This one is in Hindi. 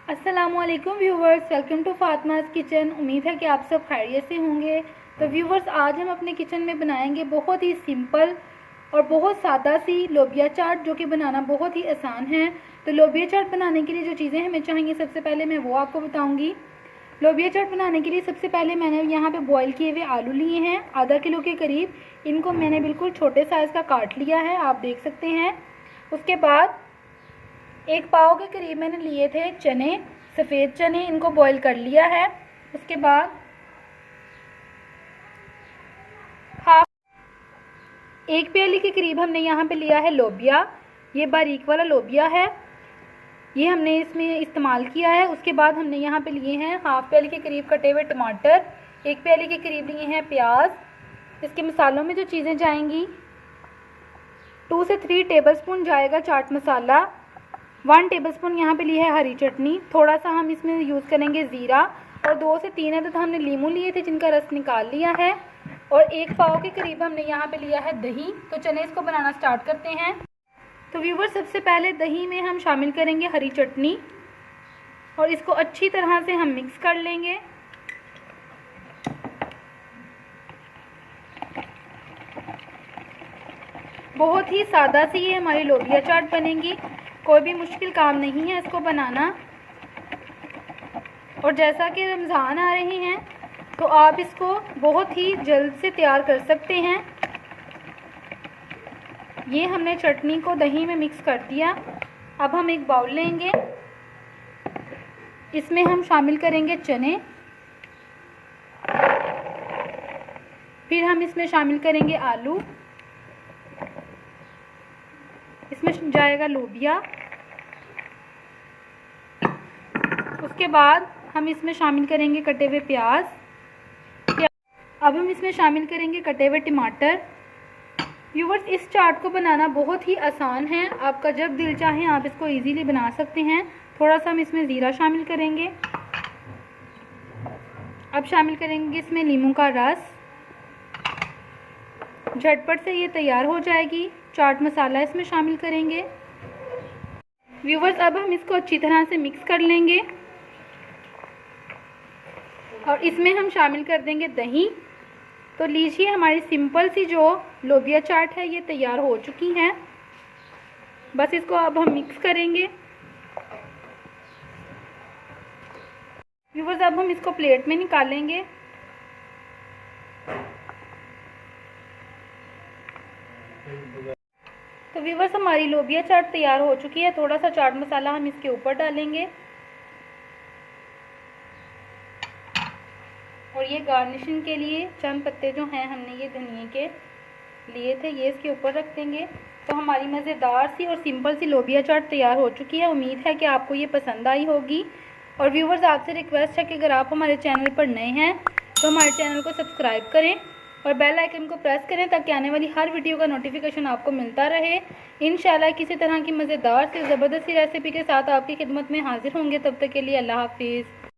अस्सलामुअलैकुम व्यूवर्स, वेलकम टू फातिमा's किचन। उम्मीद है कि आप सब खैरियत से होंगे। तो व्यूवर्स, आज हम अपने किचन में बनाएंगे बहुत ही सिंपल और बहुत सादा सी लोबिया चाट, जो कि बनाना बहुत ही आसान है। तो लोबिया चाट बनाने के लिए जो चीज़ें हमें चाहिए, सबसे पहले मैं वो आपको बताऊंगी। लोबिया चाट बनाने के लिए सबसे पहले मैंने यहाँ पे बॉईल किए हुए आलू लिए हैं, आधा किलो के करीब। इनको मैंने बिल्कुल छोटे साइज़ का काट लिया है, आप देख सकते हैं। उसके बाद एक पाव के करीब मैंने लिए थे चने, सफ़ेद चने, इनको बॉईल कर लिया है। उसके बाद एक प्याली के करीब हमने यहाँ पे लिया है लोबिया। ये बारीक वाला लोबिया है, ये हमने इसमें इस्तेमाल किया है। उसके बाद हमने यहाँ पे लिए हैं हाफ प्याली के करीब कटे हुए टमाटर, एक प्याली के करीब लिए हैं प्याज। इसके मसालों में जो चीज़ें जाएंगी, 2 से 3 टेबलस्पून जाएगा चाट मसाला, 1 टेबलस्पून यहाँ पे ली है हरी चटनी, थोड़ा सा हम इसमें यूज़ करेंगे ज़ीरा, और 2 से 3 अदद हमने लीमू लिए थे जिनका रस निकाल लिया है, और 1 पाव के करीब हमने यहाँ पे लिया है दही। तो चलिए इसको बनाना स्टार्ट करते हैं। तो व्यूवर, सबसे पहले दही में हम शामिल करेंगे हरी चटनी और इसको अच्छी तरह से हम मिक्स कर लेंगे। बहुत ही सादा सी ये हमारी लोबिया चाट बनेगी, कोई भी मुश्किल काम नहीं है इसको बनाना। और जैसा कि रमज़ान आ रहे हैं तो आप इसको बहुत ही जल्द से तैयार कर सकते हैं। ये हमने चटनी को दही में मिक्स कर दिया। अब हम एक बाउल लेंगे, इसमें हम शामिल करेंगे चने, फिर हम इसमें शामिल करेंगे आलू, इसमें जाएगा लोबिया। उसके बाद हम इसमें शामिल करेंगे कटे हुए प्याज। अब हम इसमें शामिल करेंगे कटे हुए टमाटर। व्यूवर्स, इस चाट को बनाना बहुत ही आसान है, आपका जब दिल चाहे आप इसको इजीली बना सकते हैं। थोड़ा सा हम इसमें ज़ीरा शामिल करेंगे। अब शामिल करेंगे इसमें नींबू का रस। झटपट से ये तैयार हो जाएगी। चाट मसाला इसमें शामिल करेंगे। व्यूवर्स, अब हम इसको अच्छी तरह से मिक्स कर लेंगे और इसमें हम शामिल कर देंगे दही। तो लीजिए, हमारी सिंपल सी जो लोबिया चाट है ये तैयार हो चुकी है। बस इसको अब हम मिक्स करेंगे। व्यूवर्स, अब हम इसको प्लेट में निकालेंगे। तो व्यूवर्स, हमारी लोबिया चाट तैयार हो चुकी है। थोड़ा सा चाट मसाला हम इसके ऊपर डालेंगे और ये गार्निशिंग के लिए चंद पत्ते जो हैं हमने ये धनिया के लिए थे, ये इसके ऊपर रख देंगे। तो हमारी मज़ेदार सी और सिंपल सी लोबिया चाट तैयार हो चुकी है। उम्मीद है कि आपको ये पसंद आई होगी। और व्यूवर्स, आपसे रिक्वेस्ट है कि अगर आप हमारे चैनल पर नए हैं तो हमारे चैनल को सब्सक्राइब करें और बेल आइकन को प्रेस करें ताकि आने वाली हर वीडियो का नोटिफिकेशन आपको मिलता रहे। इंशाल्लाह किसी तरह की मज़ेदार सी ज़बरदस्त रेसिपी के साथ आपकी खिदमत में हाजिर होंगे। तब तक के लिए अल्लाह हाफिज़।